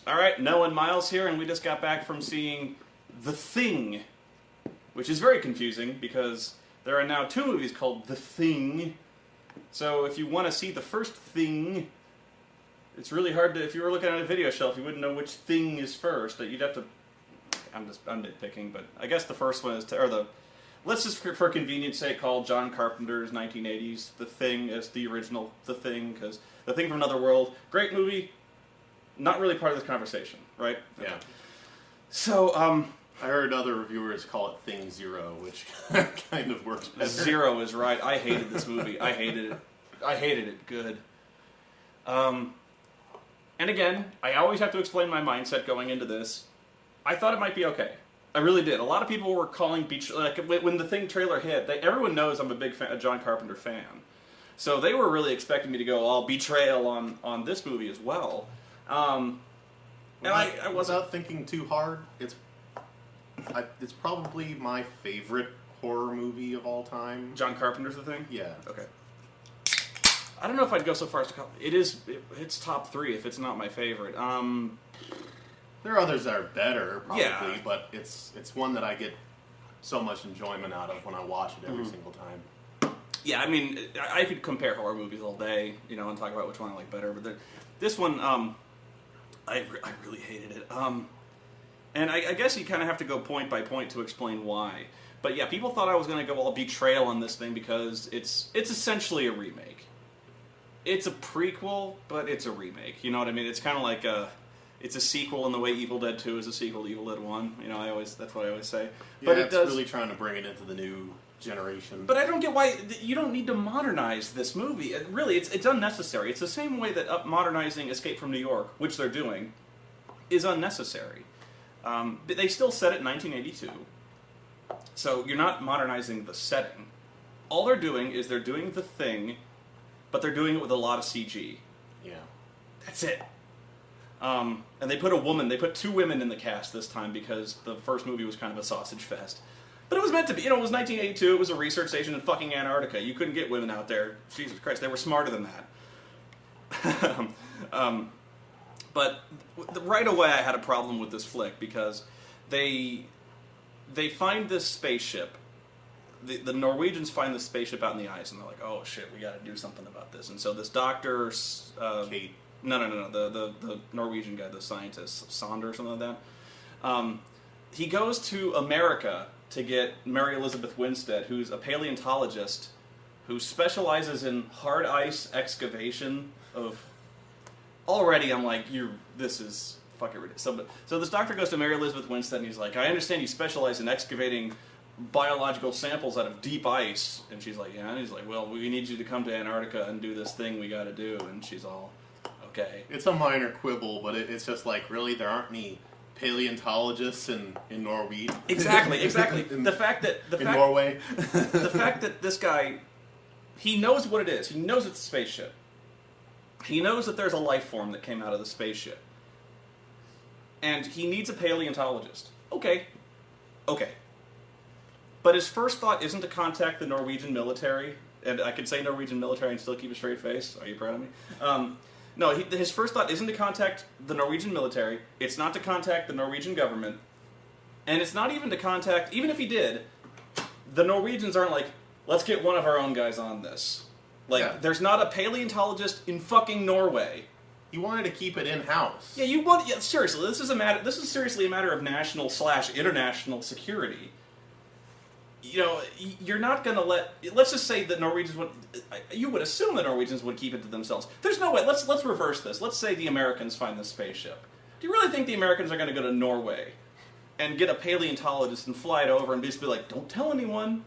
All right, Noah and Miles here, and we just got back from seeing The Thing, which is very confusing because there are now 2 movies called The Thing. So if you want to see the first Thing, it's really hard to, if you were looking at a video shelf, you wouldn't know which thing is first. You'd have to, I'm nitpicking, but I guess the first one is, let's just for convenience sake call John Carpenter's 1980s The Thing as the original The Thing, because The Thing from Another World, great movie, not really part of this conversation, right? Yeah. So, I heard other reviewers call it Thing Zero, which kind of works better. Zero is right. I hated this movie. I hated it. I hated it. Good. And again, I always have to explain my mindset going into this. I thought it might be okay. I really did. A lot of people were calling when the Thing trailer hit. Everyone knows I'm a big fan, a John Carpenter fan, so they were really expecting me to go all betrayal on this movie as well. And I wasn't without thinking too hard. It's probably my favorite horror movie of all time. John Carpenter's The Thing? Yeah. Okay. I don't know if I'd go so far as to call it's top 3 if it's not my favorite. There are others that are better, probably, yeah. But it's one that I get so much enjoyment out of when I watch it every single time. Yeah, I mean, I could compare horror movies all day, and talk about which one I like better, but this one, I really hated it. And I guess you kind of have to go point by point to explain why. But yeah, people thought I was going to go all betrayal on this thing because it's essentially a remake. It's a prequel, but it's a remake. You know what I mean? It's kind of like it's a sequel in the way Evil Dead 2 is a sequel to Evil Dead 1. That's what I always say. Yeah, but it's really trying to bring it into the new generation. But I don't get why you don't need to modernize this movie. Really, it's unnecessary. It's the same way that modernizing Escape from New York, which they're doing, is unnecessary. They still set it in 1982, so you're not modernizing the setting. All they're doing is they're doing The Thing, but they're doing it with a lot of CG. Yeah. That's it. And they put 2 women in the cast this time because the first movie was kind of a sausage fest. But it was meant to be. It was 1982, it was a research station in fucking Antarctica. You couldn't get women out there. Jesus Christ, they were smarter than that. But right away I had a problem with this flick because they find this spaceship. The Norwegians find this spaceship out in the ice and they're like, oh shit, we gotta do something about this. And so this doctor... Kate. No, the Norwegian guy, the scientist, Sonder or something like that. He goes to America to get Mary Elizabeth Winstead, who's a paleontologist who specializes in hard ice excavation of... Already I'm like, this is fucking ridiculous. So this doctor goes to Mary Elizabeth Winstead and he's like, I understand you specialize in excavating biological samples out of deep ice. And she's like, yeah. And he's like, well, we need you to come to Antarctica and do this thing we gotta do. And she's all, okay. It's a minor quibble, but it's just like, really, there aren't any paleontologists in Norway. Exactly. in Norway. The fact that this guy, he knows what it is. He knows it's a spaceship. He knows that there's a life form that came out of the spaceship. And he needs a paleontologist. Okay. But his first thought isn't to contact the Norwegian military. And I could say Norwegian military and still keep a straight face. Are you proud of me? No, his first thought isn't to contact the Norwegian military. It's not to contact the Norwegian government. And it's not even to contact... Even if he did, the Norwegians aren't like, let's get one of our own guys on this. There's not a paleontologist in fucking Norway. You wanted to keep it in-house. Yeah, seriously, this is seriously a matter of national/international security. You're not going to let's just say that Norwegians would, you would assume the Norwegians would keep it to themselves. There's no way, let's reverse this. Let's say the Americans find this spaceship. Do you really think the Americans are going to go to Norway and get a paleontologist and fly it over and just be like, don't tell anyone?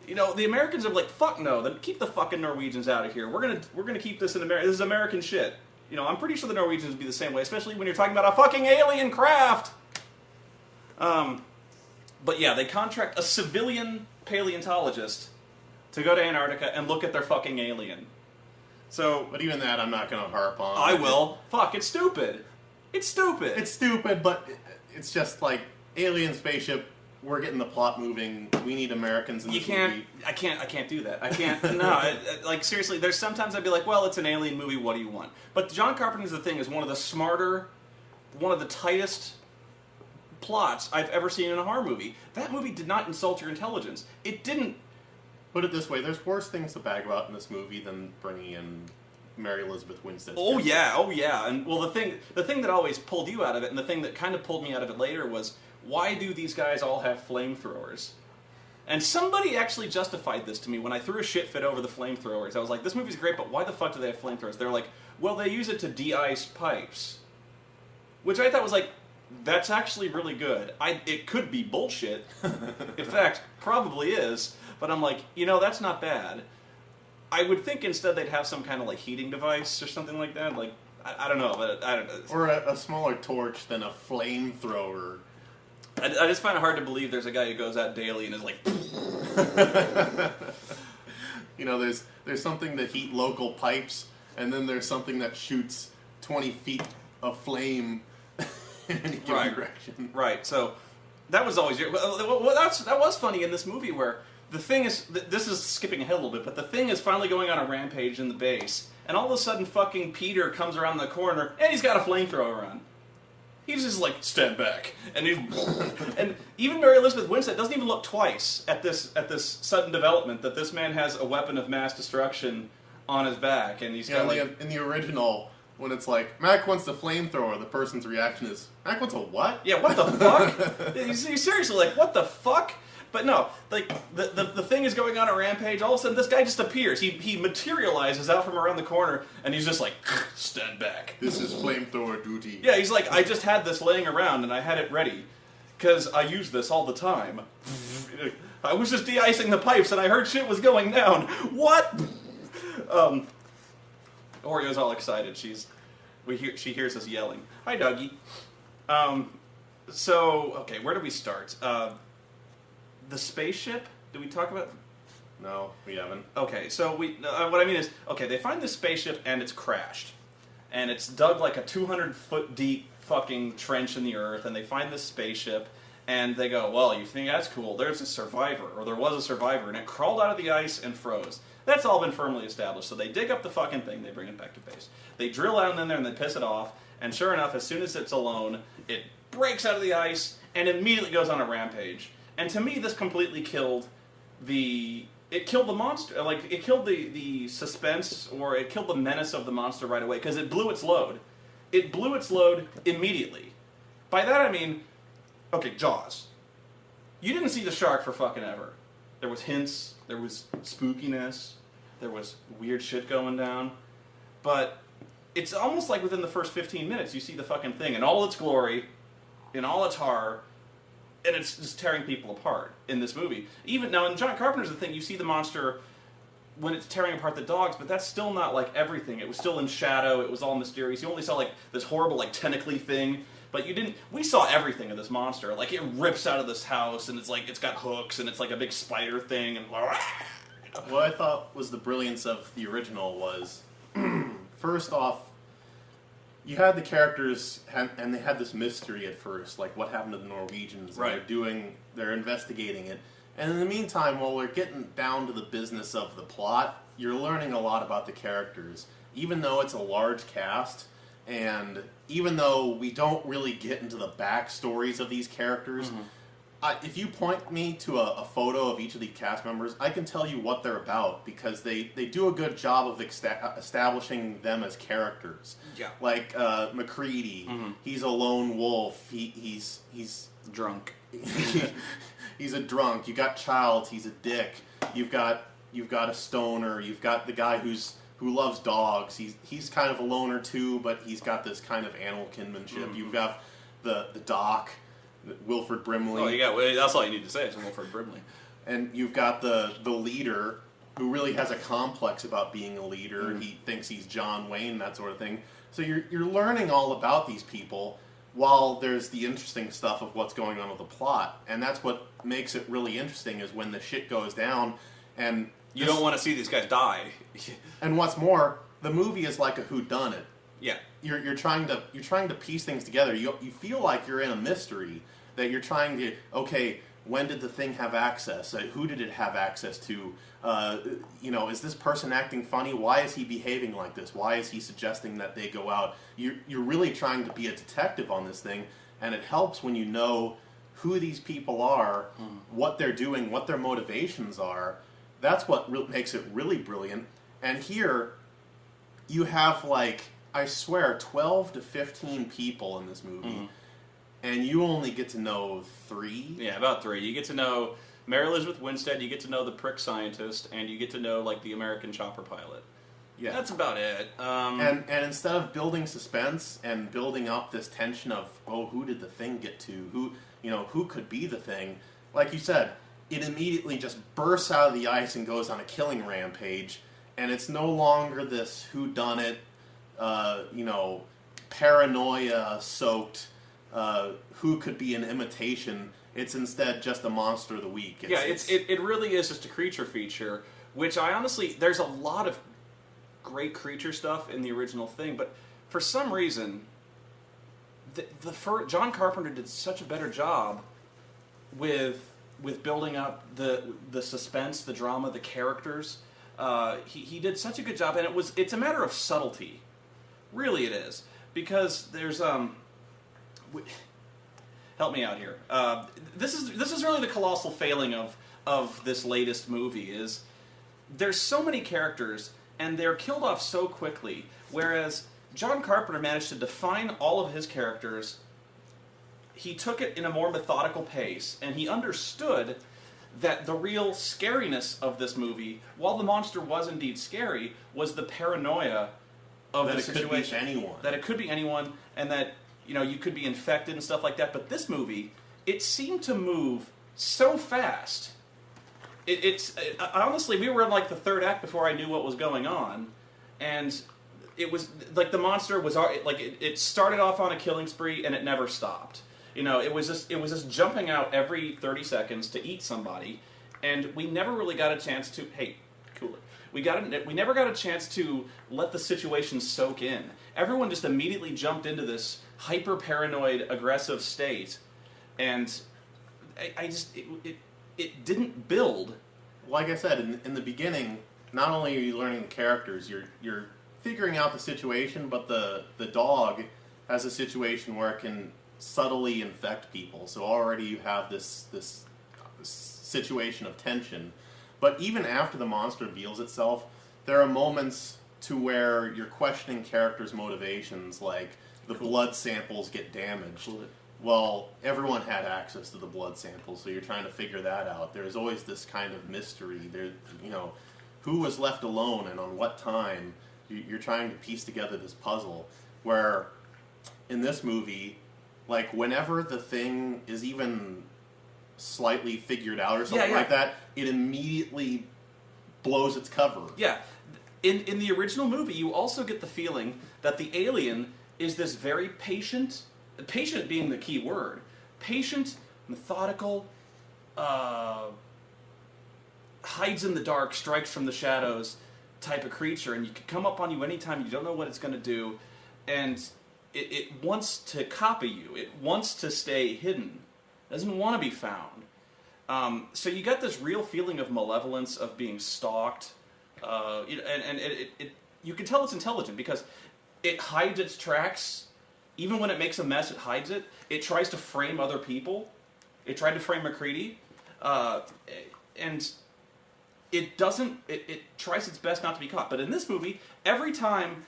The Americans are like, fuck no, then keep the fucking Norwegians out of here. We're gonna keep this in America. This is American shit. I'm pretty sure the Norwegians would be the same way, especially when you're talking about a fucking alien craft. But yeah, they contract a civilian paleontologist to go to Antarctica and look at their fucking alien. So, but even that I'm not gonna harp on. I will. Fuck, it's stupid. It's stupid. It's stupid, but it's just like alien spaceship. we're getting the plot moving. We need Americans in this movie. I can't do that. I can't. No, like seriously. There's sometimes I'd be like, well, it's an alien movie. What do you want? But John Carpenter's The Thing is one of the smarter, one of the tightest plots I've ever seen in a horror movie. That movie did not insult your intelligence. It didn't. Put it this way: there's worse things to bag about in this movie than bringing in Mary Elizabeth Winstead. Oh yeah. And well, the thing that always pulled you out of it, and the thing that kind of pulled me out of it later was, why do these guys all have flamethrowers? And somebody actually justified this to me when I threw a shit fit over the flamethrowers. I was like, this movie's great, but why the fuck do they have flamethrowers? They're like, well, they use it to de-ice pipes. Which I thought was like, that's actually really good. It could be bullshit. In fact, probably is. But I'm like, that's not bad. I would think instead they'd have some kind of like heating device or something like that. Like, I don't know, but I don't know. Or a smaller torch than a flamethrower. I just find it hard to believe there's a guy who goes out daily and is like... there's something that heat local pipes, and then there's something that shoots 20 feet of flame in any given direction. Right, so that was always... that was funny in this movie where the Thing is... This is skipping ahead a little bit, but the Thing is finally going on a rampage in the base, and all of a sudden fucking Peter comes around the corner, and he's got a flamethrower on. He's just like, stand back, and and even Mary Elizabeth Winstead doesn't even look twice at this sudden development that this man has a weapon of mass destruction on his back, and he's got in the original, when it's like Mac wants the flamethrower, the person's reaction is Mac wants a what? Yeah, what the fuck? He's seriously like, what the fuck? But no, like the Thing is going on a rampage. All of a sudden, this guy just appears. He materializes out from around the corner, and he's just like, stand back. This is flamethrower duty. Yeah, he's like, I just had this laying around, and I had it ready because I use this all the time. I was just de-icing the pipes, and I heard shit was going down. What? Oreo's all excited. She hears us yelling. Hi, Dougie. So okay, where do we start? The spaceship? Did we talk about? No, we haven't. Okay, so what I mean is, okay, they find this spaceship and it's crashed. And it's dug like a 200-foot deep fucking trench in the earth, and they find this spaceship, and they go, well, you think that's cool, there's a survivor, or there was a survivor, and it crawled out of the ice and froze. That's all been firmly established. So they dig up the fucking thing, they bring it back to base. They drill down in there and they piss it off, and sure enough, as soon as it's alone, it breaks out of the ice and immediately goes on a rampage. And to me, this completely killed the monster. Like, it killed the suspense, or it killed the menace of the monster right away, because it blew its load. It blew its load immediately. By that I mean, okay, Jaws. You didn't see the shark for fucking ever. There was hints, there was spookiness, there was weird shit going down, but it's almost like within the first 15 minutes you see the fucking thing in all its glory, in all its horror, and it's just tearing people apart in this movie. Even now, in John Carpenter's The Thing, you see the monster when it's tearing apart the dogs, but that's still not like everything. It was still in shadow. It was all mysterious. You only saw like this horrible like tentacly thing, but you didn't. We saw everything of this monster. Like, it rips out of this house, and it's like it's got hooks, and it's like a big spider thing, and what I thought was the brilliance of the original was, first off, you had the characters, and they had this mystery at first, like what happened to the Norwegians. Right. They're investigating it. And in the meantime, while we're getting down to the business of the plot, you're learning a lot about the characters. Even though it's a large cast, and even though we don't really get into the backstories of these characters, if you point me to a photo of each of the cast members, I can tell you what they're about, because they do a good job of establishing them as characters. Yeah. Like McCready, he's a lone wolf. He's drunk. He's a drunk. You got Childs, he's a dick. You've got a stoner. You've got the guy who loves dogs. He's kind of a loner too, but he's got this kind of animal kinship. You've got the doc, Wilford Brimley. Oh, that's all you need to say is Wilford Brimley. And you've got the leader, who really has a complex about being a leader. He thinks he's John Wayne, that sort of thing. So you're learning all about these people, while there's the interesting stuff of what's going on with the plot. And that's what makes it really interesting, is when the shit goes down, and you don't want to see these guys die. And what's more, the movie is like a whodunit. Yeah. You're trying to piece things together. You feel like you're in a mystery, that you're trying to, okay, when did the thing have access? Who did it have access to? Is this person acting funny? Why is he behaving like this? Why is he suggesting that they go out? You're really trying to be a detective on this thing, and it helps when you know who these people are, what they're doing, what their motivations are. That's what makes it really brilliant. And here, you have, I swear, 12 to 15 people in this movie, and you only get to know 3? Yeah, about 3. You get to know Mary Elizabeth Winstead, you get to know the prick scientist, and you get to know, the American chopper pilot. Yeah. That's about it. And instead of building suspense and building up this tension of, who did the thing get to? Who could be the thing? Like you said, it immediately just bursts out of the ice and goes on a killing rampage, and it's no longer this whodunit, paranoia-soaked, who could be an imitation. It's instead just a monster of the week. It really is just a creature feature, which I honestly, there's a lot of great creature stuff in the original thing, but for some reason, John Carpenter did such a better job with building up the suspense, the drama, the characters. He did such a good job, and it's a matter of subtlety. Really, it is, because there's help me out here. This is really the colossal failing of this latest movie. Is there's so many characters and they're killed off so quickly, whereas John Carpenter managed to define all of his characters. He took it in a more methodical pace, and he understood that the real scariness of this movie, while the monster was indeed scary, was the paranoia of the situation. That it could be anyone. That it could be anyone, and that you could be infected and stuff like that. But this movie, it seemed to move so fast. Honestly, we were in the third act before I knew what was going on, and it was the monster was it started off on a killing spree and it never stopped. It was just jumping out every 30 seconds to eat somebody, and we never really got a chance to cool it. We never got a chance to let the situation soak in. Everyone just immediately jumped into this hyper paranoid, aggressive state, and it didn't build. Like I said, in the beginning, not only are you learning the characters, you're figuring out the situation, but the dog has a situation where it can subtly infect people. So already you have this situation of tension. But even after the monster reveals itself, there are moments to where you're questioning characters' motivations, like the blood samples get damaged. Well, everyone had access to the blood samples, so you're trying to figure that out. There's always this kind of mystery. Who was left alone and on what time? You're trying to piece together this puzzle. Where in this movie, whenever the thing is even slightly figured out or something like that, it immediately blows its cover. Yeah. In the original movie, you also get the feeling that the alien is this very patient being the key word, patient, methodical, hides in the dark, strikes from the shadows type of creature, and you can come up on you anytime, you don't know what it's going to do, and it wants to copy you, it wants to stay hidden, it doesn't want to be found. So you got this real feeling of malevolence, of being stalked, and you can tell it's intelligent because it hides its tracks. Even when it makes a mess, it hides it. It tries to frame other people. It tried to frame MacReady. And it doesn't... It tries its best not to be caught. But in this movie, anytime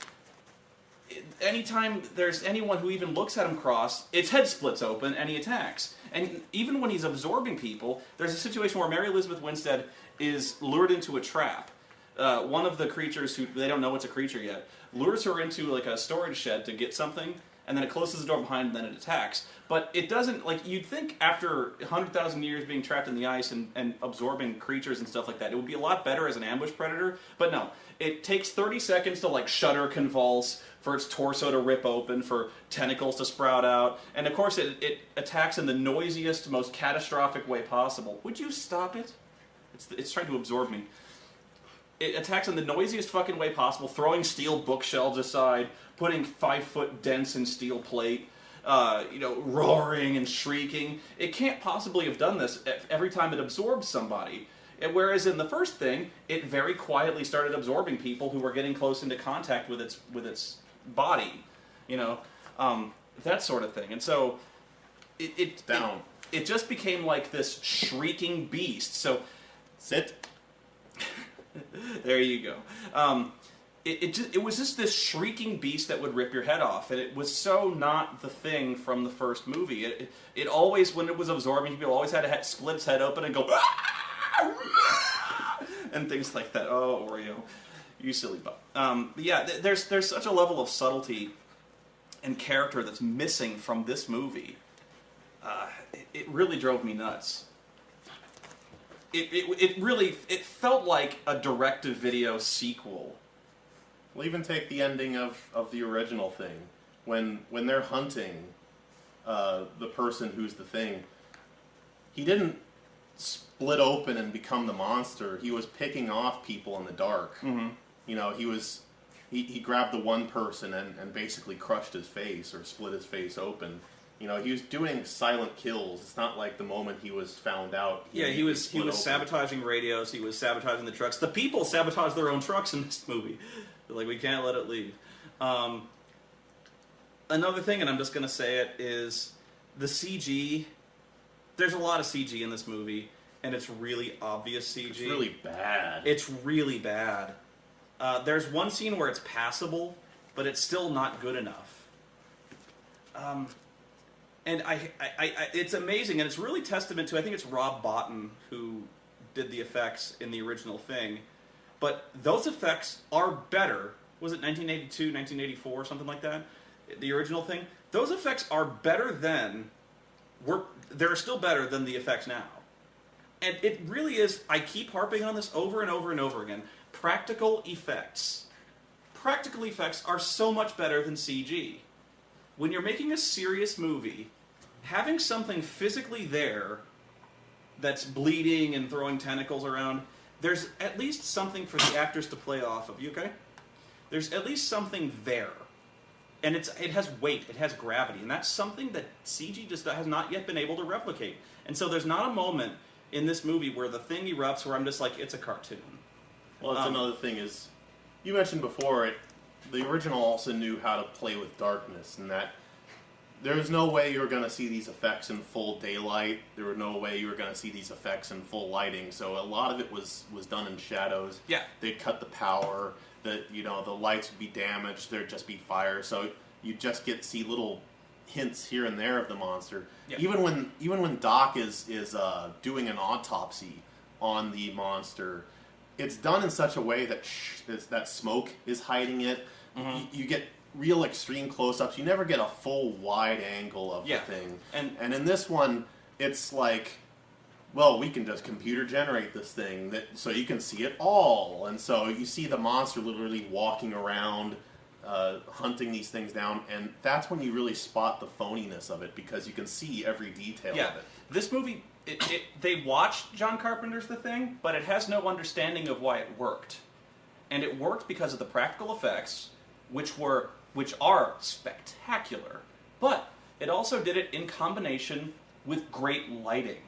there's anyone who even looks at him cross, its head splits open and he attacks. And even when he's absorbing people, there's a situation where Mary Elizabeth Winstead is lured into a trap. One of the creatures, who they don't know it's a creature yet, lures her into a storage shed to get something, and then it closes the door behind, and then it attacks. But it doesn't, you'd think after 100,000 years being trapped in the ice and absorbing creatures and stuff like that, it would be a lot better as an ambush predator. But no, it takes 30 seconds to, shudder, convulse, for its torso to rip open, for tentacles to sprout out. And of course, it attacks in the noisiest, most catastrophic way possible. Would you stop it? It's trying to absorb me. It attacks in the noisiest fucking way possible, throwing steel bookshelves aside, putting 5-foot dents in steel plate. roaring and shrieking. It can't possibly have done this every time it absorbed somebody. Whereas in the first thing, it very quietly started absorbing people who were getting close into contact with its body, that sort of thing. And so it just became like this shrieking beast. So sit. There you go. It was just this shrieking beast that would rip your head off, and it was so not the Thing from the first movie. It always, when it was absorbing people, always had to split its head open and go and things like that. Oh, Oreo, you silly butt. There's such a level of subtlety and character that's missing from this movie. It really drove me nuts. It felt like a direct-to-video sequel. We'll even take the ending of the original Thing. When they're hunting the person who's the Thing, he didn't split open and become the monster. He was picking off people in the dark. Mm-hmm. He grabbed the one person and basically crushed his face or split his face open. He was doing silent kills. It's not like the moment he was found out. He was sabotaging radios. He was sabotaging the trucks. The people sabotage their own trucks in this movie. They're like, we can't let it leave. Another thing, and I'm just going to say it, is the CG. There's a lot of CG in this movie, and it's really obvious CG. It's really bad. It's really bad. There's one scene where it's passable, but it's still not good enough. And it's amazing, and it's really testament to, I think it's Rob Bottin who did the effects in the original Thing. But those effects are better. Was it 1982, 1984, something like that? The original Thing? Those effects are better then. They're still better than the effects now. And it really is, I keep harping on this over and over and over again. Practical effects. Practical effects are so much better than CG. When you're making a serious movie, having something physically there that's bleeding and throwing tentacles around, there's at least something for the actors to play off of. You okay? There's at least something there. And it has weight, it has gravity, and that's something that CG just has not yet been able to replicate. And so there's not a moment in this movie where the Thing erupts where I'm just like, it's a cartoon. Well, that's another thing is, you mentioned before, the original also knew how to play with darkness, and that there's no way you were going to see these effects in full daylight. There was no way you were going to see these effects in full lighting. So a lot of it was done in shadows. Yeah. They'd cut the power. The lights would be damaged. There'd just be fire. So you just see little hints here and there of the monster. Yeah. Even when Doc is doing an autopsy on the monster, it's done in such a way that that smoke is hiding it. Mm-hmm. You get real extreme close-ups. You never get a full wide angle of the thing. And in this one, it's like, well, we can just computer generate this thing so you can see it all. And so you see the monster literally walking around, hunting these things down, and that's when you really spot the phoniness of it, because you can see every detail of it. This movie, they watched John Carpenter's The Thing, but it has no understanding of why it worked. And it worked because of the practical effects, which are spectacular, but it also did it in combination with great lighting,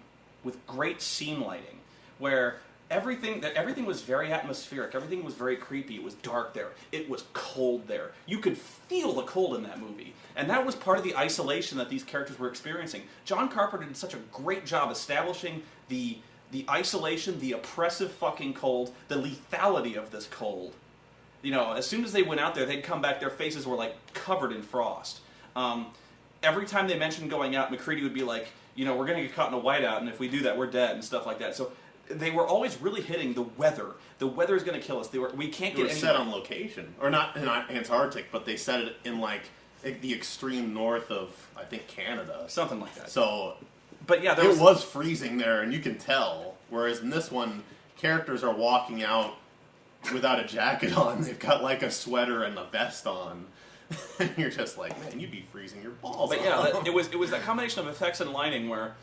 with great scene lighting, where everything was very atmospheric, everything was very creepy, it was dark there, it was cold there. You could feel the cold in that movie, and that was part of the isolation that these characters were experiencing. John Carpenter did such a great job establishing the isolation, the oppressive fucking cold, the lethality of this cold. As soon as they went out there, they'd come back, their faces were like covered in frost. Every time they mentioned going out, McCready would be like, we're going to get caught in a whiteout, and if we do that, we're dead, and stuff like that. So they were always really hitting the weather. The weather is going to kill us. We can't get set on location. Or not Antarctic, but they set it in like the extreme north of, I think, Canada. Something like that. So, but yeah, it was freezing there, and you can tell. Whereas in this one, characters are walking out without a jacket on. They've got like a sweater and a vest on. And you're just like, man, you'd be freezing your balls off. Yeah, it was that combination of effects and lighting where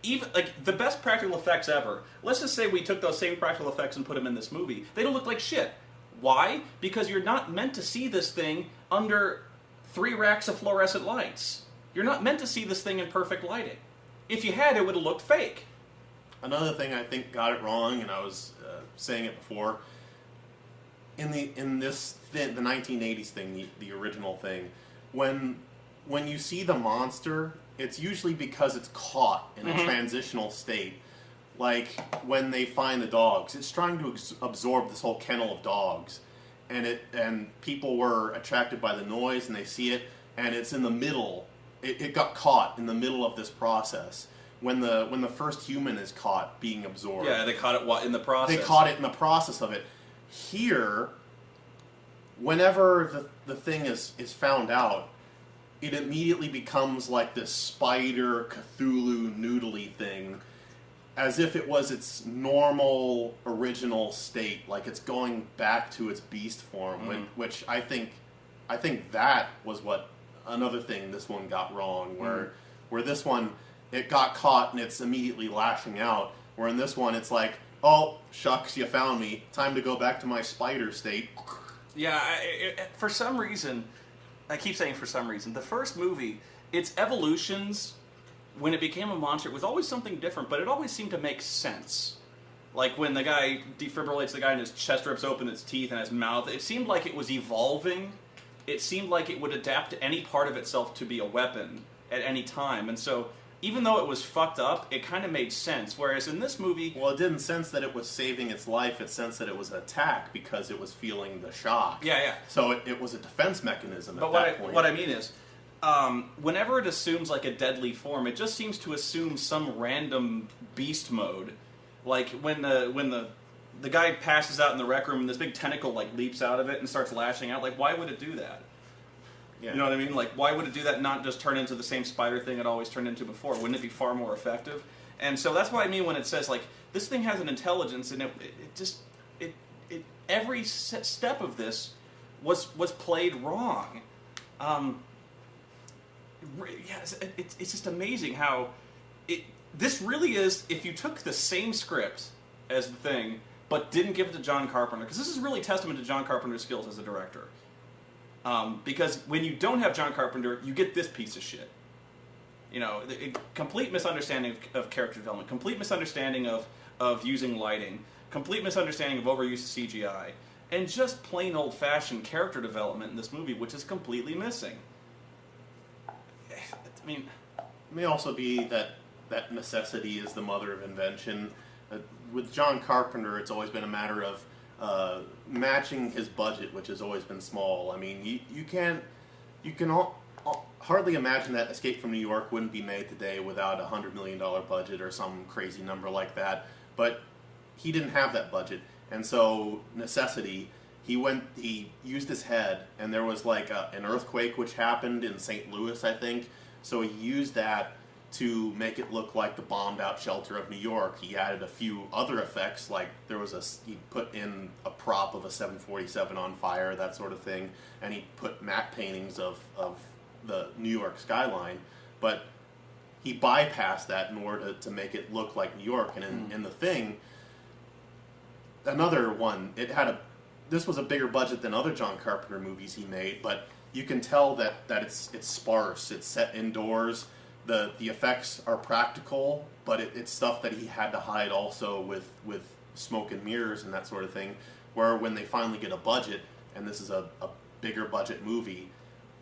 even like the best practical effects ever. Let's just say we took those same practical effects and put them in this movie. They don't look like shit. Why? Because you're not meant to see this thing under 3 racks of fluorescent lights. You're not meant to see this thing in perfect lighting. If you had, it would have looked fake. Another thing I think got it wrong, and I was saying it before, the 1980s thing, the original thing, when you see the monster, it's usually because it's caught in a transitional state. Like when they find the dogs, it's trying to absorb this whole kennel of dogs, and people were attracted by the noise, and they see it, and it's in the middle. It got caught in the middle of this process. When the first human is caught being absorbed. Yeah, they caught it in the process. They caught it in the process of it. Here, whenever the thing is found out, it immediately becomes like this spider Cthulhu noodly thing, as if it was its normal original state, like it's going back to its beast form, which I think that was what another thing this one got wrong, where this one, it got caught and it's immediately lashing out, where in this one it's like, oh, shucks, you found me, time to go back to my spider state. Yeah, for some reason, I keep saying for some reason, the first movie, its evolutions, when it became a monster, it was always something different, but it always seemed to make sense. Like when the guy defibrillates the guy and his chest rips open its teeth and his mouth, it seemed like it was evolving. It seemed like it would adapt to any part of itself to be a weapon at any time. And so, even though it was fucked up, it kind of made sense. Whereas in this movie... Well, it didn't sense that it was saving its life. It sensed that it was an attack because it was feeling the shock. Yeah. So it was a defense mechanism at that point. What I mean is, whenever it assumes like a deadly form, it just seems to assume some random beast mode. Like when the guy passes out in the rec room and this big tentacle like leaps out of it and starts lashing out. Like, why would it do that? Yeah. You know what I mean? Like, why would it do that? Not just turn into the same spider thing it always turned into before. Wouldn't it be far more effective? And so that's what I mean when it says like this thing has an intelligence, and every step of this was played wrong. It's just amazing how this really is. If you took the same script as the thing, but didn't give it to John Carpenter, because this is really testament to John Carpenter's skills as a director. Because when you don't have John Carpenter, you get this piece of shit. You know, complete misunderstanding of character development, complete misunderstanding of using lighting, complete misunderstanding of overuse of CGI, and just plain old-fashioned character development in this movie, which is completely missing. I mean... It may also be that necessity is the mother of invention. With John Carpenter, it's always been a matter of matching his budget, which has always been small. I mean, you can hardly imagine that Escape from New York wouldn't be made today without a $100 million budget or some crazy number like that. But he didn't have that budget, and so necessity. He used his head, and there was like an earthquake which happened in St. Louis, I think. So he used that to make it look like the bombed-out shelter of New York. He added a few other effects, like he put in a prop of a 747 on fire, that sort of thing, and he put matte paintings of the New York skyline, but he bypassed that in order to make it look like New York. And in The Thing, another one, this was a bigger budget than other John Carpenter movies he made, but you can tell that it's sparse, it's set indoors. The effects are practical, but it's stuff that he had to hide also with smoke and mirrors and that sort of thing, where when they finally get a budget, and this is a bigger budget movie,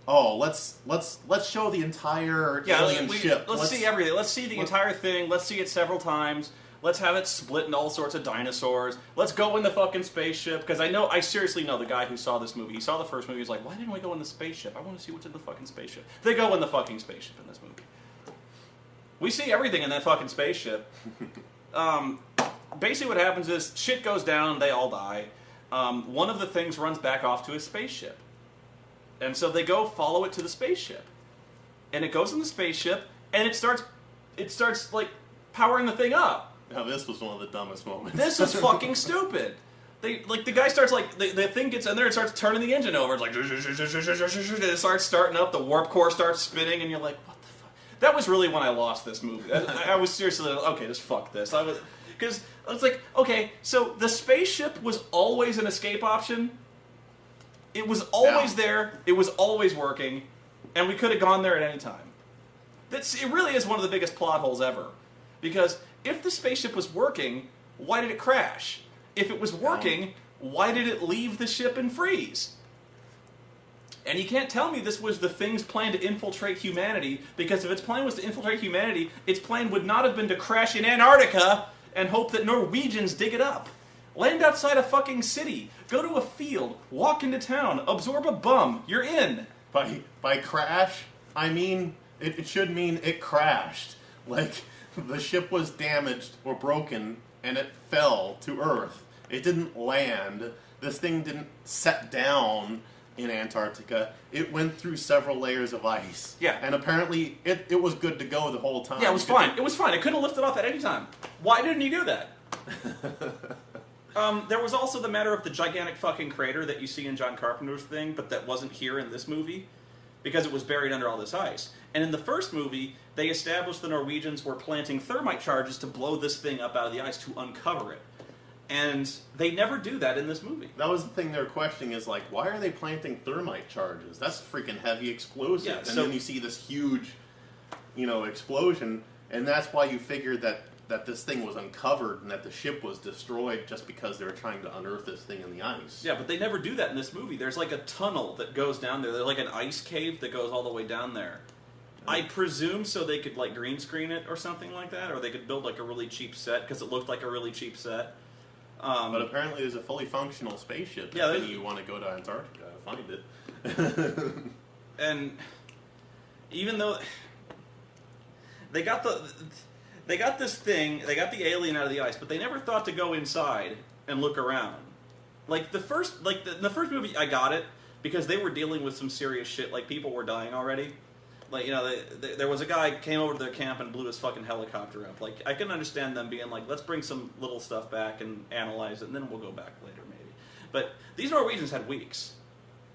let's show the entire alien ship. Let's see everything. Let's see the entire thing. Let's see it several times. Let's have it split into all sorts of dinosaurs. Let's go in the fucking spaceship. Because I seriously know the guy who saw this movie. He saw the first movie. He's like, why didn't we go in the spaceship? I want to see what's in the fucking spaceship. They go in the fucking spaceship in this movie. We see everything in that fucking spaceship. Basically what happens is, shit goes down, they all die. One of the things runs back off to his spaceship. And so they go follow it to the spaceship. And it goes in the spaceship, and it starts like, powering the thing up. Now this was one of the dumbest moments. This is fucking stupid. The guy starts the thing gets in there and starts turning the engine over. It's like, it starts starting up, the warp core starts spinning, and you're like, what the fuck? That was really when I lost this movie. I was seriously like, okay, just fuck this. Because I was like, okay, so the spaceship was always an escape option. It was always there. It was always working, and we could have gone there at any time. it really is one of the biggest plot holes ever. Because if the spaceship was working, why did it crash? If it was working, why did it leave the ship and freeze? And you can't tell me this was the Thing's plan to infiltrate humanity, because if its plan was to infiltrate humanity, its plan would not have been to crash in Antarctica and hope that Norwegians dig it up. Land outside a fucking city. Go to a field. Walk into town. Absorb a bum. You're in. By crash, I mean, it should mean it crashed. Like, the ship was damaged or broken, and it fell to Earth. It didn't land. This thing didn't set down in Antarctica. It went through several layers of ice. Yeah. And apparently, it was good to go the whole time. Yeah, it was fine. It was fine. It could have lifted off at any time. Why didn't he do that? There was also the matter of the gigantic fucking crater that you see in John Carpenter's Thing, but that wasn't here in this movie, because it was buried under all this ice. And in the first movie, they established the Norwegians were planting thermite charges to blow this thing up out of the ice to uncover it. And they never do that in this movie. That was the thing they were questioning, is like, why are they planting thermite charges? That's freaking heavy explosive. Yeah, and so, then you see this huge, explosion, and that's why you figured that this thing was uncovered and that the ship was destroyed just because they were trying to unearth this thing in the ice. Yeah, but they never do that in this movie. There's like a tunnel that goes down there. There's like an ice cave that goes all the way down there. I presume so they could like green screen it or something like that, or they could build like a really cheap set because it looked like a really cheap set. But apparently there's a fully functional spaceship. Yeah, if you want to go to Antarctica, find it. And even though they got this thing, they got the alien out of the ice, but they never thought to go inside and look around. Like in the first movie, I got it because they were dealing with some serious shit. Like people were dying already. Like, there was a guy came over to their camp and blew his fucking helicopter up. Like, I can understand them being like, let's bring some little stuff back and analyze it, and then we'll go back later, maybe. But these Norwegians had weeks.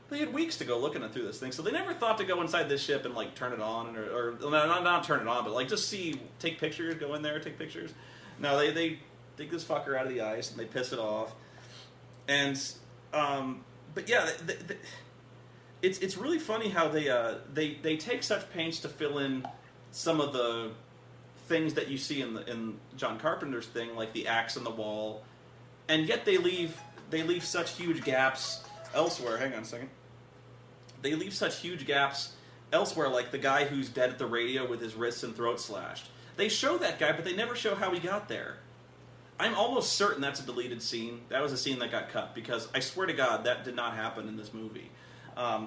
They had weeks to go looking through this thing, so they never thought to go inside this ship and, like, turn it on, or not turn it on, but, like, just take pictures, go in there, take pictures. No, they dig this fucker out of the ice, and they piss it off. And, but yeah, It's really funny how they take such pains to fill in some of the things that you see in John Carpenter's Thing, like the axe in the wall, and yet they leave such huge gaps elsewhere. Hang on a second. They leave such huge gaps elsewhere, like the guy who's dead at the radio with his wrists and throat slashed. They show that guy, but they never show how he got there. I'm almost certain that's a deleted scene. That was a scene that got cut, because I swear to God that did not happen in this movie.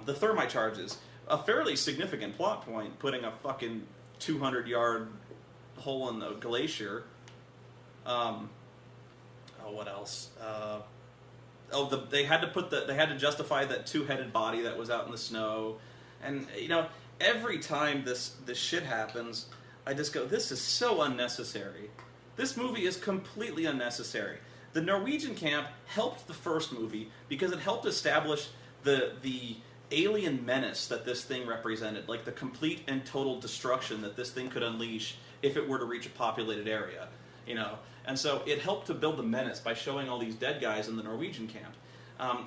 The thermite charges, a fairly significant plot point, putting a fucking 200-yard hole in the glacier. What else? They had to justify that two-headed body that was out in the snow, and every time this shit happens, I just go, this is so unnecessary. This movie is completely unnecessary. The Norwegian camp helped the first movie because it helped establish the alien menace that this thing represented, like the complete and total destruction that this thing could unleash if it were to reach a populated area, And so it helped to build the menace by showing all these dead guys in the Norwegian camp.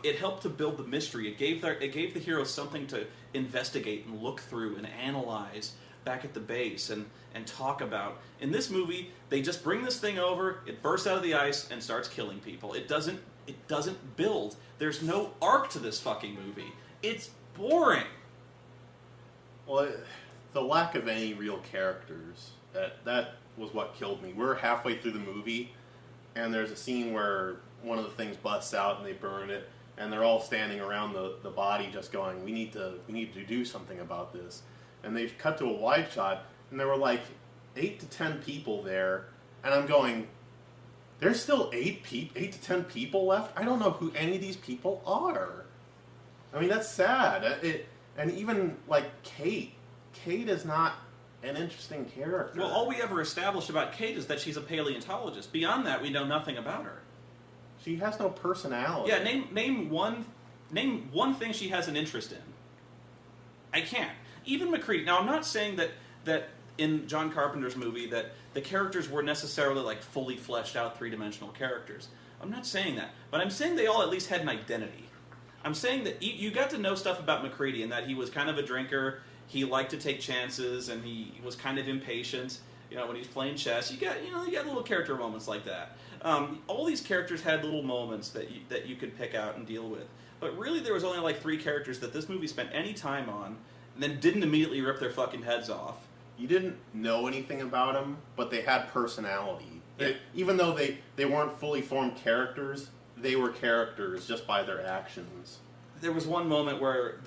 It helped to build the mystery. It gave the heroes something to investigate and look through and analyze back at the base and talk about. In this movie, they just bring this thing over, it bursts out of the ice, and starts killing people. It doesn't build. There's no arc to this fucking movie. It's boring. Well, the lack of any real characters, that was what killed me. We're halfway through the movie, and there's a scene where one of the things busts out and they burn it, and they're all standing around the body just going, we need to do something about this. And they cut to a wide shot, and there were like 8 to 10 people there, and I'm going, there's still 8 to 10 people left? I don't know who any of these people are. I mean, that's sad. And even, like, Kate is not an interesting character. Well, all we ever established about Kate is that she's a paleontologist. Beyond that, we know nothing about her. She has no personality. Yeah, name one thing she has an interest in. I can't. Even McCready. Now, I'm not saying that in John Carpenter's movie that the characters were necessarily like fully fleshed out three-dimensional characters. I'm not saying that. But I'm saying they all at least had an identity. I'm saying that you got to know stuff about McCready and that he was kind of a drinker he liked to take chances, and he was kind of impatient. You know, when he was playing chess, you got little character moments like that. All these characters had little moments that you could pick out and deal with. But really, there was only like 3 characters that this movie spent any time on, and then didn't immediately rip their fucking heads off. You didn't know anything about them, but they had personality. Even though they weren't fully formed characters, they were characters just by their actions. There was one moment where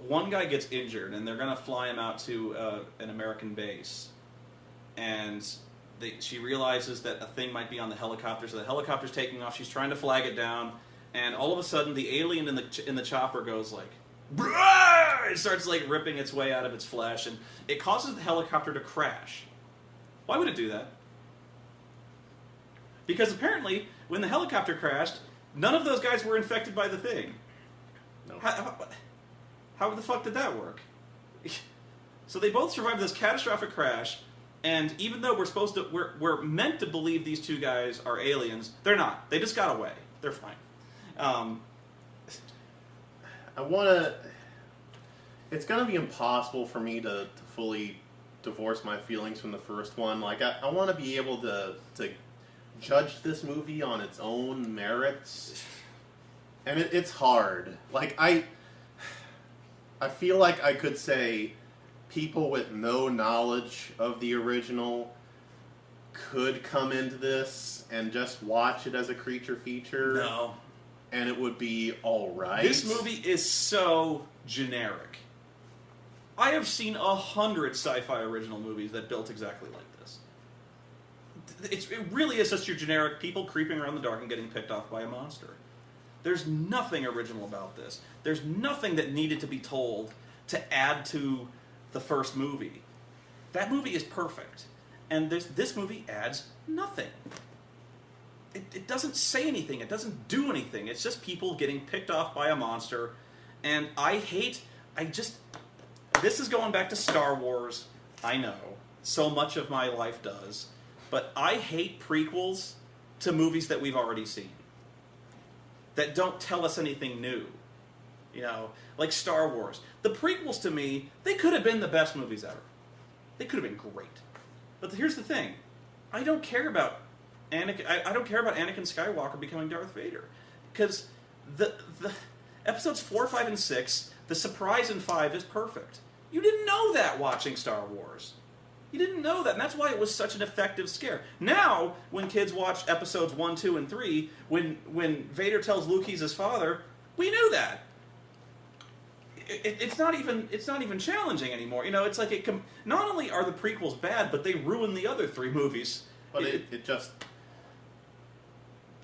one guy gets injured, and they're going to fly him out to an American base. And she realizes that a thing might be on the helicopter, so the helicopter's taking off. She's trying to flag it down, and all of a sudden, the alien in the chopper goes like, "Brrr!" It starts like ripping its way out of its flesh, and it causes the helicopter to crash. Why would it do that? Because apparently, when the helicopter crashed, none of those guys were infected by the thing. No. How the fuck did that work? So they both survived this catastrophic crash, and even though we're meant to believe these 2 guys are aliens, they're not. They just got away. They're fine. It's going to be impossible for me to fully divorce my feelings from the first one. Like, I want to be able to judge this movie on its own merits. And it's hard. Like, I feel like I could say people with no knowledge of the original could come into this and just watch it as a creature feature. No. And it would be alright. This movie is so generic. I have seen 100 sci-fi original movies that built exactly like this. It really is just your generic people creeping around the dark and getting picked off by a monster. There's nothing original about this. There's nothing that needed to be told to add to the first movie. That movie is perfect. And this movie adds nothing. It doesn't say anything. It doesn't do anything. It's just people getting picked off by a monster. And this is going back to Star Wars. I know. So much of my life does. But I hate prequels to movies that we've already seen. That don't tell us anything new. You know, like Star Wars. The prequels to me, they could have been the best movies ever. They could have been great. But here's the thing. I don't care about Anakin Skywalker becoming Darth Vader. Because the episodes 4, 5, and 6, the surprise in 5 is perfect. You didn't know that watching Star Wars. You didn't know that, and that's why it was such an effective scare. Now, when kids watch episodes 1, 2, and 3, when Vader tells Luke he's his father, we knew that. It's not even challenging anymore. You know, it's like not only are the prequels bad, but they ruin the other 3 movies. But it just,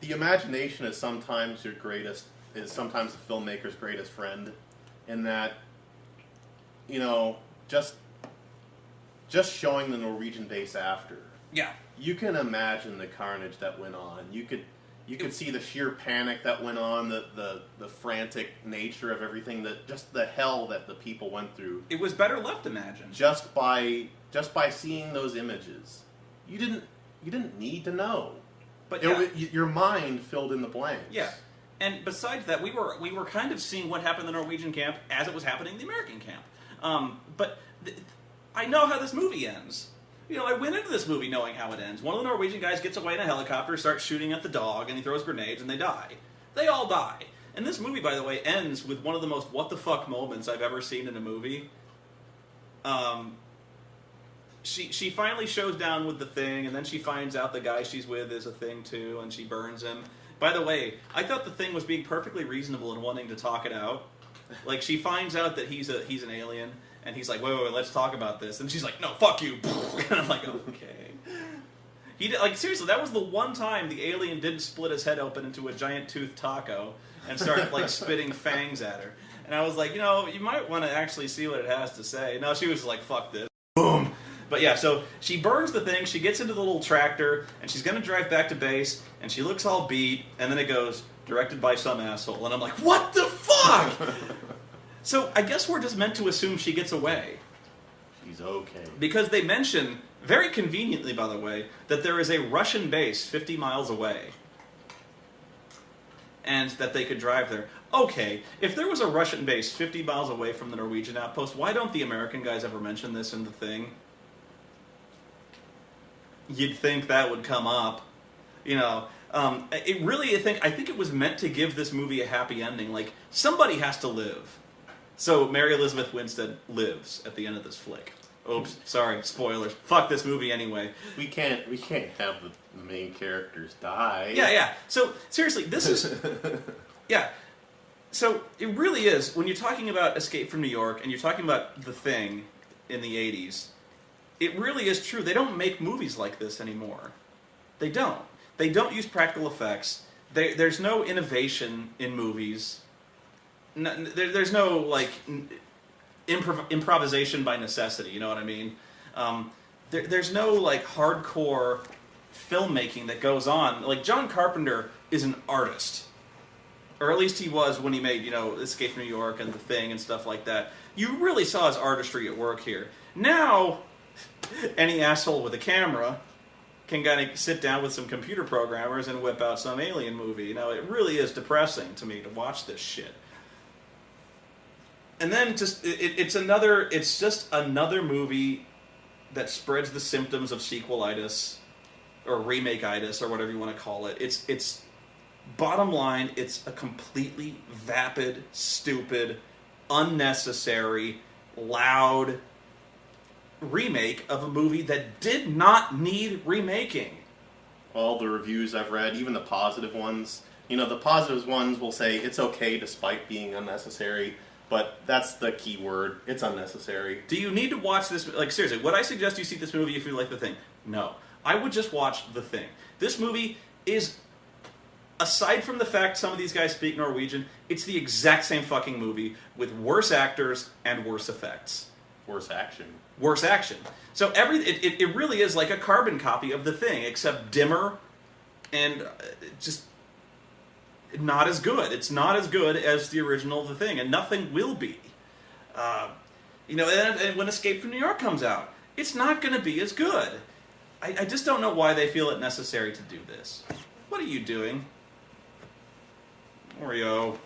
the imagination is sometimes the filmmaker's greatest friend, in that, you know, just showing the Norwegian base after. Yeah. You can imagine the carnage that went on. You could see the sheer panic that went on, the frantic nature of everything, just the hell that the people went through. It was better left imagined. Just by seeing those images. You didn't need to know. But your mind filled in the blanks. Yeah. And besides that, we were kind of seeing what happened in the Norwegian camp as it was happening in the American camp. I know how this movie ends. You know, I went into this movie knowing how it ends. One of the Norwegian guys gets away in a helicopter, starts shooting at the dog, and he throws grenades, and they die. They all die. And this movie, by the way, ends with one of the most what-the-fuck moments I've ever seen in a movie. She finally shows down with the thing, and then she finds out the guy she's with is a thing, too, and she burns him. By the way, I thought the thing was being perfectly reasonable in wanting to talk it out. Like, she finds out that he's an alien, and he's like, wait, let's talk about this. And she's like, no, fuck you. And I'm like, okay. Seriously, that was the one time the alien didn't split his head open into a giant toothed taco and start, spitting fangs at her. And I was like, you know, you might want to actually see what it has to say. No, she was like, fuck this. Boom. But yeah, so she burns the thing, she gets into the little tractor, and she's going to drive back to base, and she looks all beat, and then it goes, directed by some asshole. And I'm like, what the fuck? So I guess we're just meant to assume she gets away. She's okay. Because they mention, very conveniently by the way, that there is a Russian base 50 miles away. And that they could drive there. okay, if there was a Russian base 50 miles away from the Norwegian outpost, why don't the American guys ever mention this in the thing? You'd think that would come up. You know, it really, I think it was meant to give this movie a happy ending. Like, somebody has to live. So Mary Elizabeth Winstead lives at the end of this flick. Oops, sorry, spoilers. Fuck this movie anyway. We can't have the main characters die. Yeah. So, seriously, this is... Yeah. So, it really is, when you're talking about Escape from New York, and you're talking about The Thing in the 80s, it really is true. They don't make movies like this anymore. They don't. They don't use practical effects. There's no innovation in movies. There's no, like, improvisation by necessity, you know what I mean? There's no, like, hardcore filmmaking that goes on. Like, John Carpenter is an artist. Or at least he was when he made, you know, Escape from New York and The Thing and stuff like that. You really saw his artistry at work here. Now, any asshole with a camera can kind of sit down with some computer programmers and whip out some alien movie. You know, it really is depressing to me to watch this shit. And then just it's just another movie that spreads the symptoms of sequelitis or remake-itis or whatever you want to call it. It's bottom line, it's a completely vapid, stupid, unnecessary, loud remake of a movie that did not need remaking. All the reviews I've read, even the positive ones, you know, the positive ones will say it's okay despite being unnecessary, but that's the key word. It's unnecessary. Do you need to watch this? Like, seriously, would I suggest you see this movie if you like The Thing? No. I would just watch The Thing. This movie is, aside from the fact some of these guys speak Norwegian, it's the exact same fucking movie with worse actors and worse effects. Worse action. Worse action. So it really is like a carbon copy of The Thing, except dimmer and just not as good. It's not as good as the original The Thing, and nothing will be. You know, and when Escape from New York comes out, it's not going to be as good. I just don't know why they feel it necessary to do this. What are you doing? Oreo.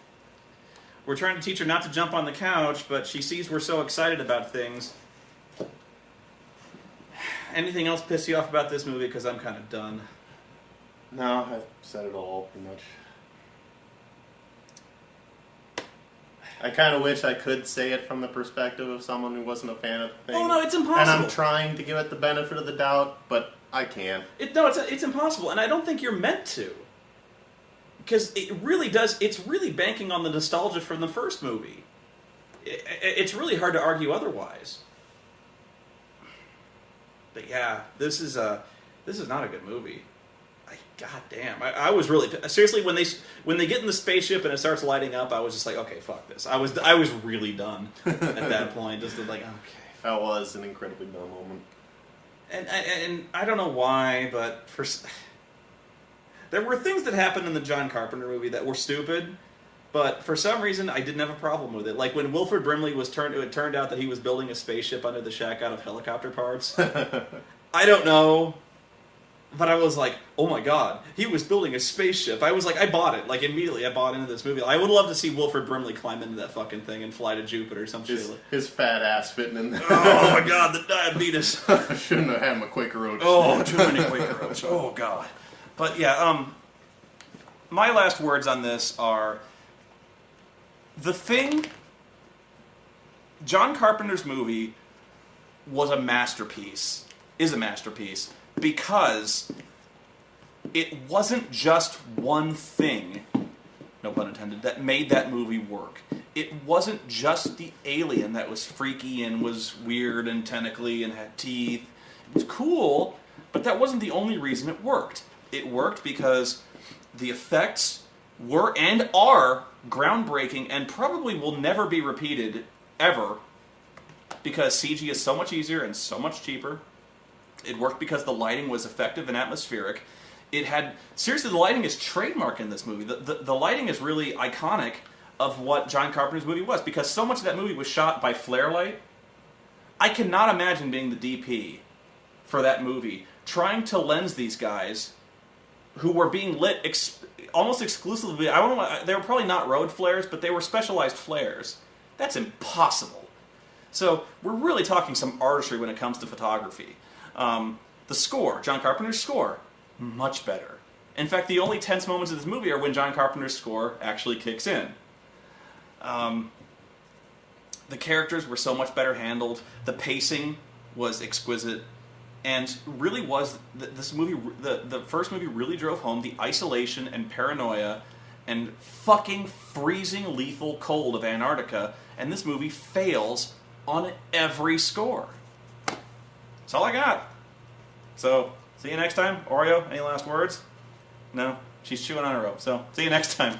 We're trying to teach her not to jump on the couch, but she sees we're so excited about things. Anything else piss you off about this movie? Because I'm kind of done. No, I've said it all, pretty much. I kind of wish I could say it from the perspective of someone who wasn't a fan of the thing. Oh, no, it's impossible. And I'm trying to give it the benefit of the doubt, but I can't. It's impossible, and I don't think you're meant to. Because it really does, it's really banking on the nostalgia from the first movie. It's really hard to argue otherwise. But yeah, this is not a good movie. God damn, I was really seriously when they get in the spaceship and it starts lighting up, I was just like, okay, fuck this. I was really done at that point. Just like, okay. That was an incredibly dumb moment. And I don't know why, but there were things that happened in the John Carpenter movie that were stupid, but for some reason I didn't have a problem with it. Like when Wilford Brimley it turned out that he was building a spaceship under the shack out of helicopter parts. I don't know, but I was like, oh my god, he was building a spaceship. I was like, I bought it. Like immediately I bought into this movie. I would love to see Wilford Brimley climb into that fucking thing and fly to Jupiter or some shit. His fat ass fitting in there. Oh my god, the diabetes. I shouldn't have had my Quaker Oats. Oh, too many Quaker Oats. Oh god. But yeah, my last words on this are, The Thing, John Carpenter's movie was a masterpiece, is a masterpiece, because it wasn't just one thing, no pun intended, that made that movie work. It wasn't just the alien that was freaky and was weird and tentacly and had teeth. It was cool, but that wasn't the only reason it worked. It worked because the effects were and are groundbreaking and probably will never be repeated ever because CG is so much easier and so much cheaper. It worked because the lighting was effective and atmospheric. It had... Seriously, the lighting is trademark in this movie. The lighting is really iconic of what John Carpenter's movie was because so much of that movie was shot by flare light. I cannot imagine being the DP for that movie, trying to lens these guys who were being lit almost exclusively. They were probably not road flares, but they were specialized flares. That's impossible. So we're really talking some artistry when it comes to photography. The score, John Carpenter's score, much better. In fact, the only tense moments of this movie are when John Carpenter's score actually kicks in. The characters were so much better handled. The pacing was exquisite. And really was, this movie, the first movie really drove home the isolation and paranoia and fucking freezing lethal cold of Antarctica. And this movie fails on every score. That's all I got. So, see you next time. Oreo, any last words? No? She's chewing on her rope. So, see you next time.